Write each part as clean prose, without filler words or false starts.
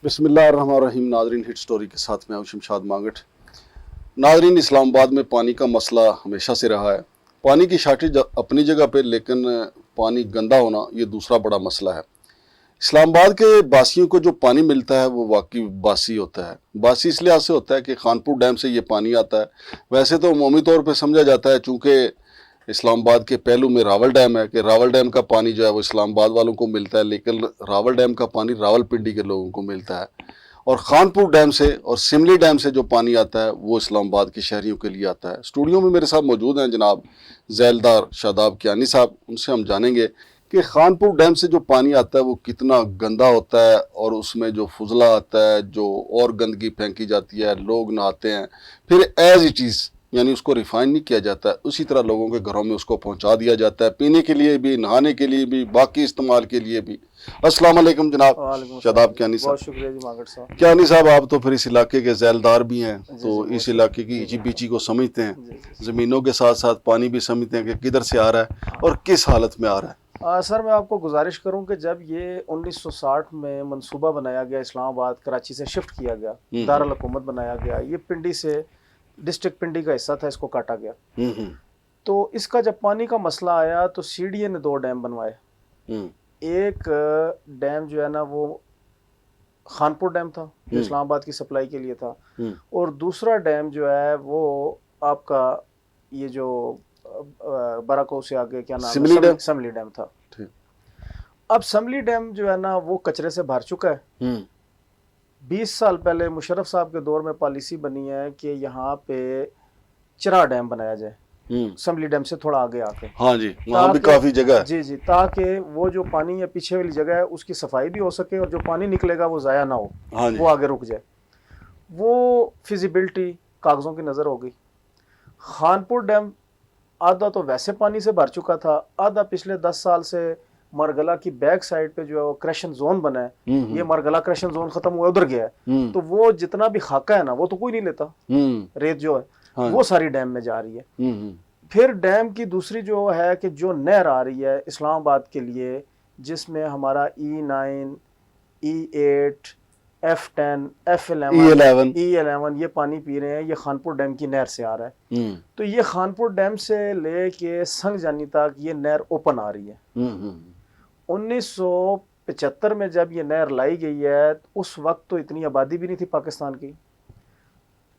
بسم اللہ الرحمن الرحیم. ناظرین، ہٹ سٹوری کے ساتھ میں ہوں شمشاد مانگٹ. ناظرین، اسلام آباد میں پانی کا مسئلہ ہمیشہ سے رہا ہے. پانی کی شارٹیج اپنی جگہ پہ، لیکن پانی گندا ہونا یہ دوسرا بڑا مسئلہ ہے. اسلام آباد کے باسیوں کو جو پانی ملتا ہے وہ واقعی باسی ہوتا ہے. باسی اس لحاظ سے ہوتا ہے کہ خانپور ڈیم سے یہ پانی آتا ہے. ویسے تو عمومی طور پہ سمجھا جاتا ہے چونکہ اسلام آباد کے پہلو میں راول ڈیم ہے کہ راول ڈیم کا پانی جو ہے وہ اسلام آباد والوں کو ملتا ہے، لیکن راول ڈیم کا پانی راول پنڈی کے لوگوں کو ملتا ہے. اور خانپور ڈیم سے اور سملی ڈیم سے جو پانی آتا ہے وہ اسلام آباد کے شہریوں کے لیے آتا ہے. اسٹوڈیو میں میرے ساتھ موجود ہیں جناب ذیلدار شاداب کیانی صاحب. ان سے ہم جانیں گے کہ خانپور ڈیم سے جو پانی آتا ہے وہ کتنا گندا ہوتا ہے، اور اس میں جو فضلہ آتا ہے، جو اور گندگی پھینکی جاتی ہے، لوگ نہاتے ہیں، پھر ایز اٹ از یعنی اس کو ریفائن نہیں کیا جاتا ہے، اسی طرح لوگوں کے گھروں میں اس کو پہنچا دیا جاتا ہے، پینے کے لیے بھی، نہانے کے لیے بھی، باقی استعمال کے لیے بھی. السلام علیکم جناب شاداب کیانی صاحب. بہت شکریہ جی مانگٹ صاحب. کیانی صاحب، آپ تو پھر اس علاقے کے ذیلدار بھی ہیں، تو اس علاقے کی ایچی بیچی کو سمجھتے ہیں، زمینوں کے ساتھ ساتھ پانی بھی سمجھتے ہیں کہ کدھر سے آ رہا ہے اور کس حالت میں آ رہا ہے. سر میں آپ کو گزارش کروں کہ جب یہ 1960 میں منصوبہ بنایا گیا، اسلام آباد کراچی سے شفٹ کیا گیا، دارالحکومت بنایا گیا، یہ پنڈی سے ڈسٹرکٹ پنڈی کا حصہ تھا، اس کو کاٹا گیا. تو اس کا جب پانی کا مسئلہ آیا تو سی ڈی اے نے 2 ڈیم بنوائے. ایک ڈیم جو ہے نا وہ خانپور ڈیم تھا جو اسلام آباد کی سپلائی کے لیے تھا، اور دوسرا ڈیم جو ہے وہ آپ کا یہ جو براکو سے آگے کیا نام ہے، سملی ڈیم تھا. اب سملی ڈیم جو ہے نا وہ کچرے سے بھر چکا ہے. 20 سال پہلے مشرف صاحب کے دور میں پالیسی بنی ہے کہ یہاں پہ چرا ڈیم بنایا جائے سملی ڈیم سے تھوڑا آگے آ کے. ہاں جی، وہاں بھی کافی جگہ ہے. جی تاکہ وہ جو پانی ہے پیچھے والی جگہ ہے اس کی صفائی بھی ہو سکے، اور جو پانی نکلے گا وہ ضائع نہ ہو، وہ آگے رک جائے. وہ فیزیبلٹی کاغذوں کی نظر ہو گئی. خانپور ڈیم آدھا تو ویسے پانی سے بھر چکا تھا، آدھا پچھلے 10 سال سے مرگلہ کی بیک سائڈ پہ جو کرشن زون بنا ہے، یہ مرگلہ کرشن زون ختم ہوا ادھر گیا ہے، تو وہ جتنا بھی خاکہ ہے نا وہ تو کوئی نہیں لیتا، ریت جو ہے وہ ساری ڈیم میں جا رہی ہے. پھر ڈیم کی دوسری جو ہے کہ جو نہر آ رہی ہے اسلام آباد کے لیے، جس میں ہمارا E9 E8 F10 F11 E11 یہ پانی پی رہے ہیں، یہ خانپور ڈیم کی نہر سے آ رہا ہے. تو یہ خانپور ڈیم سے لے کے سنگ جانی تک یہ نہر اوپن آ رہی ہے. 1975 میں جب یہ نہر لائی گئی ہے اس وقت تو اتنی آبادی بھی نہیں تھی پاکستان کی،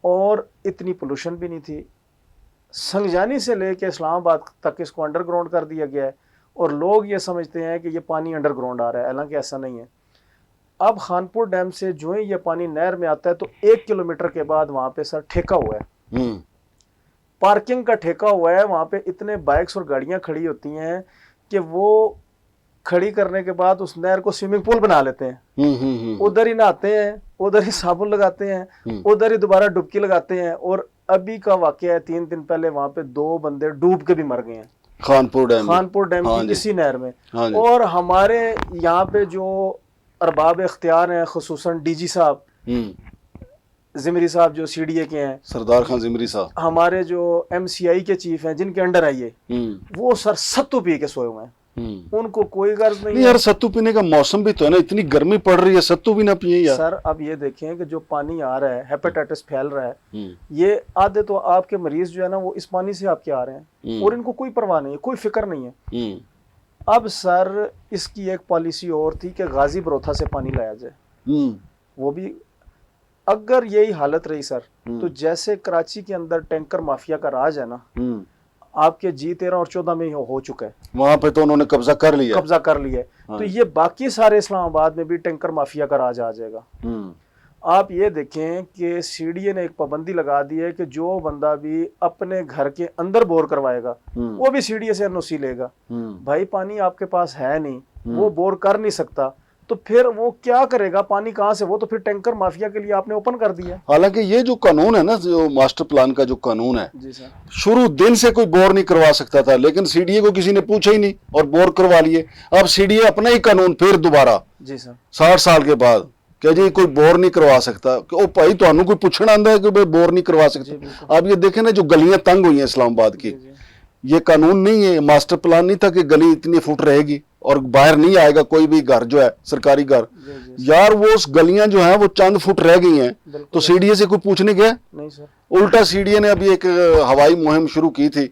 اور اتنی پولوشن بھی نہیں تھی. سنگجانی سے لے کے اسلام آباد تک اس کو انڈر گراؤنڈ کر دیا گیا ہے، اور لوگ یہ سمجھتے ہیں کہ یہ پانی انڈر گراؤنڈ آ رہا ہے، حالانکہ ایسا نہیں ہے. اب خانپور ڈیم سے جو ہی یہ پانی نہر میں آتا ہے تو 1 کلومیٹر کے بعد وہاں پہ سر ٹھیکا ہوا ہے، پارکنگ کا ٹھیکا ہوا ہے. وہاں پہ اتنے بائکس اور گاڑیاں کھڑی ہوتی ہیں کہ وہ کھڑی کرنے کے بعد اس نہر کو سوئمنگ پول بنا لیتے ہیں، ادھر ہی نہاتے ہیں، ادھر ہی صابن لگاتے ہیں، ادھر ہی دوبارہ ڈبکی لگاتے ہیں. اور ابھی کا واقعہ ہے 3 دن پہلے وہاں پہ 2 بندے ڈوب کے بھی مر گئے ہیں خانپور ڈیم کی اسی نہر میں. اور ہمارے یہاں پہ جو ارباب اختیار ہیں، خصوصاً ڈی جی صاحب زمری صاحب جو سی ڈی اے کے ہیں، سردار خان زمری صاحب، ہمارے جو MCI کے چیف ہیں جن کے انڈر آئیے، وہ سر ستو پی کے سوئے ہوئے ہیں. ان کو کوئی غرض نہیں. یار ستو پینے کا موسم بھی تو ہے نا، اتنی گرمی پڑ رہی ہے، ستو بھی نہ پیے یار. سر اب یہ دیکھیں کہ جو پانی آ رہا ہے، ہیپیٹائٹس پھیل رہا ہے، یہ آدھے تو آپ کے مریض جو ہے نا وہ اس پانی سے آپ کے آ رہے ہیں، اور ان کو کوئی پرواہ نہیں ہے، کوئی فکر نہیں ہے. اب سر اس کی ایک پالیسی اور تھی کہ غازی بروتھا سے پانی لایا جائے. وہ بھی اگر یہی حالت رہی سر تو جیسے کراچی کے اندر ٹینکر مافیا کا راج ہے نا، آپ کے G13 اور 14 میں ہو چکا ہے، وہاں پہ تو انہوں نے قبضہ کر لیا ہے. تو یہ باقی سارے اسلام آباد میں بھی ٹینکر مافیا کا راج آ جائے گا. آپ یہ دیکھیں کہ سی ڈی اے نے ایک پابندی لگا دی ہے کہ جو بندہ بھی اپنے گھر کے اندر بور کروائے گا وہ بھی سی ڈی اے سے NOC لے گا. بھائی پانی آپ کے پاس ہے نہیں، وہ بور کر نہیں سکتا، تو پھر وہ کیا کرے گا؟ پانی کہاں سے؟ وہ تو پھر ٹینکر مافیا کے لیے آپ نے اوپن کر دیا. حالانکہ یہ جو قانون ہے نا، جو ماسٹر پلان کا جو قانون ہے، شروع دن سے کوئی بور نہیں کروا سکتا تھا، لیکن سی ڈی اے کو کسی نے پوچھا ہی نہیں اور بور کروا لیے. اب سی ڈی اے اپنا ہی قانون پھر دوبارہ 60 سال کے بعد کہ جی کوئی بور نہیں کروا سکتا. او بھائی تمہیں کوئی پوچھنا آتا ہے کہ بور نہیں کروا سکتا؟ آپ یہ دیکھیں نا جو گلیاں تنگ ہوئی ہیں اسلام آباد کی، یہ قانون نہیں ہے، ماسٹر پلان نہیں تھا کہ گلی اتنی فٹ رہے گی. اور باہر نہیں آئے گا کوئی بھی گھر جو ہے سرکاری گھر, یار وہ اس گلیاں جو ہیں وہ چند فٹ رہ گئی ہیں تو سی ڈی اے سے کوئی پوچھنے گیا نہیں سر. الٹا سی ڈی اے نے ابھی ایک ہوائی مہم شروع کی تھی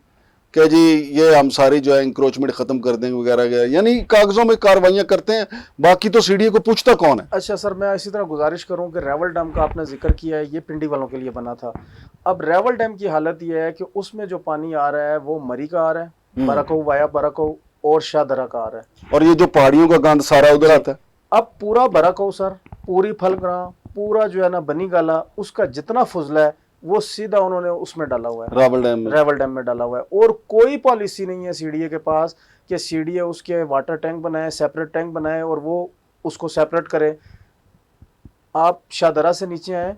کہ جی یہ ہم ساری جو ہے انکروچمنٹ ختم کر دیں گے وغیرہ وغیرہ, یعنی کاغذوں میں کاروائیاں کرتے ہیں, باقی تو سی ڈی اے کو پوچھتا کون ہے. اچھا سر, میں اسی طرح گزارش کروں کہ ریول ڈیم کا آپ نے ذکر کیا ہے, یہ پنڈی والوں کے لیے بنا تھا. اب ریول ڈیم کی حالت یہ ہے کہ اس میں جو پانی آ رہا ہے وہ مری کا آ رہا ہے, برکو وایا برکو اور شاہ درہ کا آ رہا ہے, اور یہ جو پہاڑیوں کا گند سارا ادھر آتا ہے. اب پورا برکو سر, پوری پھلگراں, پورا جو ہے نا بنی گالا, اس کا جتنا فضلہ ہے وہ سیدھا انہوں نے اس میں ڈالا ہوا ہے, ریول ڈیم میں ڈالا ہوا ہے. اور کوئی پالیسی نہیں ہے سی ڈی اے کے پاس کہ سی ڈی اے اس کے واٹر ٹینک بنائے, سیپریٹ ٹینک بنائے اور وہ اس کو سیپریٹ کرے. آپ شاہ درہ سے نیچے آئیں,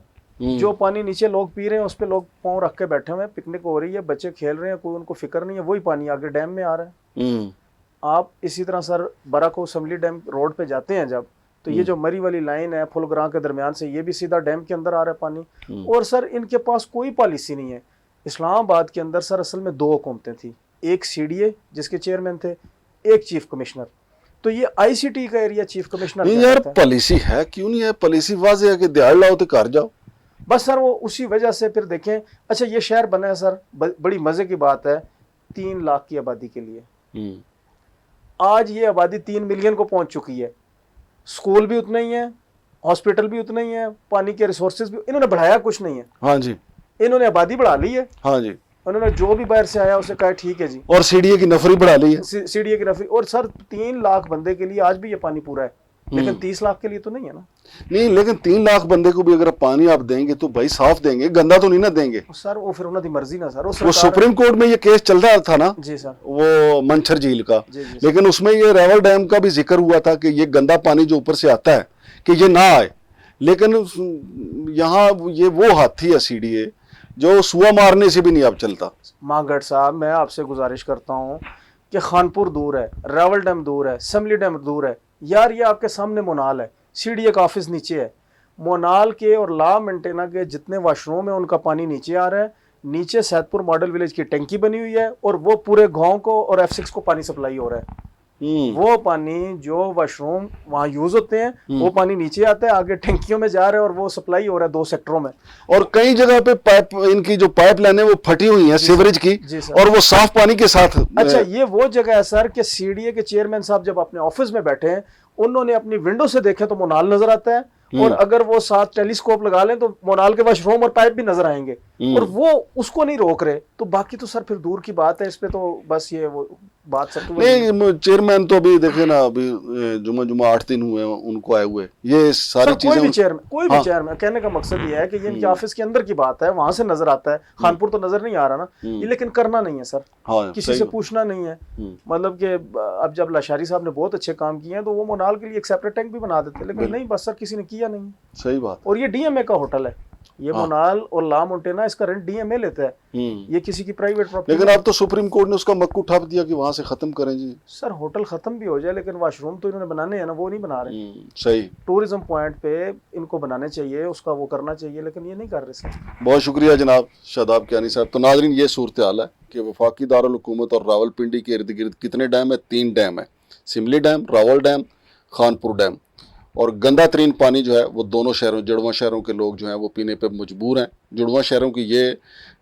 جو پانی نیچے لوگ پی رہے ہیں اس پہ لوگ پاؤں رکھ کے بیٹھے ہوئے ہیں, پکنک ہو رہی ہے, بچے کھیل رہے ہیں, کوئی ان کو فکر نہیں ہے, وہی پانی آگے ڈیم میں آ رہا ہے. آپ اسی طرح سر براکو اسمبلی ڈیم روڈ پہ جاتے ہیں جب, تو یہ جو مری والی لائن ہے پھل گراں کے درمیان سے, یہ بھی سیدھا ڈیم کے اندر آ رہا ہے پانی. اور سر ان کے پاس کوئی پالیسی نہیں ہے. اسلام آباد کے اندر سر اصل میں 2 حکومتیں تھیں, ایک سی ڈی اے جس کے چیئرمین تھے, ایک چیف کمشنر. تو یہ آئی سی ٹی کا ایریا چیف کمشنر نہیں یار پالیسی ہے, کیوں نہیں ہے پالیسی؟ واضح ہے کہ دیہڑ لاؤ تو گھر جاؤ. بس سر وہ اسی وجہ سے پھر دیکھیں. اچھا یہ شہر بنا ہے سر, بڑی مزے کی بات ہے, 3 لاکھ کی آبادی کے لیے. آج یہ آبادی 3 ملین کو پہنچ چکی ہے. سکول بھی اتنا ہی ہے, ہاسپٹل بھی اتنا ہی ہے, پانی کے ریسورسز بھی, انہوں نے بڑھایا کچھ نہیں ہے. ہاں جی, انہوں نے آبادی بڑھا لی ہے. ہاں جی, انہوں نے جو بھی باہر سے آیا اسے کہا ٹھیک ہے جی, اور سی ڈی اے کی نفری بڑھا لی ہے. سی ڈی اے کی نفری. اور سر 3 لاکھ بندے کے لیے آج بھی یہ پانی پورا ہے, لیکن 30 لاکھ کے لیے تو نہیں ہے نا. نہیں, لیکن 3 لاکھ بندے کو بھی اگر پانی آپ دیں گے تو بھائی صاف دیں گے, گندا تو نہیں نہ دیں گے. سر وہ پھر انہوں کی مرضی نا سر. وہ سپریم کورٹ میں یہ کیس چل رہا تھا نا, جی سر, وہ منچھر جھیل کا, جی لیکن اس میں یہ ریول ڈیم کا بھی ذکر ہوا تھا کہ یہ گندا پانی جو اوپر سے آتا ہے کہ یہ نہ آئے. لیکن یہاں یہ وہ ہاتھی ہے سی ڈی اے جو سوا مارنے سے بھی نہیں اب چلتا. مانگڑ صاحب میں آپ سے گزارش کرتا ہوں کہ خانپور دور ہے, ریول ڈیم دور ہے, اسمبلی ڈیم دور ہے. یار یہ آپ کے سامنے مونال ہے, سی ڈی اے کا آفس نیچے ہے. مونال کے اور لا مینٹینا کے جتنے واش روم ہیں ان کا پانی نیچے آ رہا ہے. نیچے سید پور ماڈل ولیج کی ٹینکی بنی ہوئی ہے اور وہ پورے گاؤں کو اور F6 کو پانی سپلائی ہو رہا ہے. وہ پانی جو واش روم وہاں یوز ہوتے ہیں وہ پانی نیچے آتا ہے, آگے ٹینکیوں میں جا رہا ہے اور وہ سپلائی ہو رہا ہے 2 سیکٹروں میں. اور کئی جگہ پہ پائپ, ان کی جو پائپ لائنیں وہ پھٹی ہوئی ہیں سیوریج کی, اور وہ صاف پانی کے ساتھ. اچھا یہ وہ جگہ ہے سر کہ سی ڈی اے کے چیئرمین صاحب جب اپنے آفس میں بیٹھے ہیں, انہوں نے اپنی ونڈو سے دیکھے تو مونال نظر آتا ہے, اور اگر وہ ساتھ ٹیلیسکوپ لگا لیں تو مونال کے واش روم اور پائپ بھی نظر آئیں گے, اور وہ اس کو نہیں روک رہے. تو باقی تو سر پھر دور کی بات ہے, اس پہ تو بس یہ وہ بات سر. نہیں چیئرمین تو ابھی دیکھیں نا, ابھی جمعہ 8 دن ہوئے ان کو آئے ہوئے, یہ ساری چیزیں. کوئی بھی چیئرمین کہنے کا مقصد یہ ہے کہ یہ ان کے آفس کے اندر کی بات ہے, وہاں سے نظر آتا ہے. خانپور تو نظر نہیں آ رہا نا, یہ لیکن کرنا نہیں ہے سر, کسی سے پوچھنا نہیں ہے. مطلب کہ اب جب لاشاری صاحب نے بہت اچھے کام کیے ہیں تو وہ مونال کے لیے ایک سیپریٹ ٹینک بھی بنا دیتے, لیکن نہیں, بس سر کسی نے کیا نہیں. صحیح بات. اور یہ ڈی ایم اے کا ہوٹل ہے, یہ مونال اور لا مونٹینا, اس کا رینٹ ڈی ایم اے لیتا ہے, یہ کسی کی پرائیویٹ پراپرٹی. لیکن اب تو سپریم کورٹ نے اس کا مکو ٹھپ دیا کہ وہاں سے ختم کریں جی. سر ہوٹل ختم بھی ہو جائے لیکن واش روم تو انہوں نے بنانے ہیں نا, وہ نہیں بنا رہے. صحیح, ٹورزم پوائنٹ پہ ان کو بنانے چاہیے, اس کا وہ کرنا چاہیے, لیکن یہ نہیں کر رہے سر. بہت شکریہ جناب شاداب کیانی صاحب. تو ناظرین یہ صورتحال ہے کہ وفاقی دارالحکومت اور راولپنڈی کے ارد گرد کتنے ڈیم ہیں؟ 3 ڈیم ہیں, Simly dam, Rawal dam, Khanpur dam. اور گندا ترین پانی جو ہے وہ دونوں شہروں, جڑواں شہروں کے لوگ جو ہیں وہ پینے پہ مجبور ہیں. جڑواں شہروں کی یہ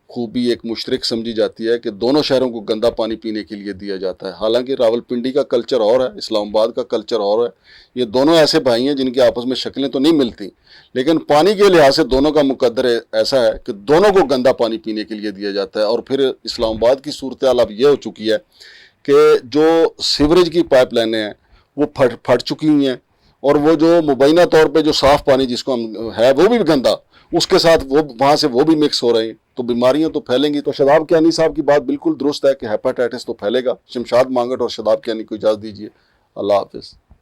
خوبی ایک مشترک سمجھی جاتی ہے کہ دونوں شہروں کو گندا پانی پینے کے لیے دیا جاتا ہے. حالانکہ راولپنڈی کا کلچر اور ہے, اسلام آباد کا کلچر اور ہے. یہ دونوں ایسے بھائی ہیں جن کی آپس میں شکلیں تو نہیں ملتی, لیکن پانی کے لحاظ سے دونوں کا مقدر ایسا ہے کہ دونوں کو گندا پانی پینے کے لیے دیا جاتا ہے. اور پھر اسلام آباد کی صورتحال اب یہ ہو چکی ہے کہ جو سیوریج کی پائپ لائنیں ہیں وہ پھٹ چکی ہوئی ہیں, اور وہ جو مبینہ طور پہ جو صاف پانی جس کو ہم ہے وہ بھی گندا, اس کے ساتھ وہ وہاں سے وہ بھی مکس ہو رہے ہیں, تو بیماریاں تو پھیلیں گی. تو شاداب کیانی صاحب کی بات بالکل درست ہے کہ ہیپاٹائٹس تو پھیلے گا. شمشاد مانگٹ اور شاداب کیانی کو اجازت دیجیے. اللہ حافظ.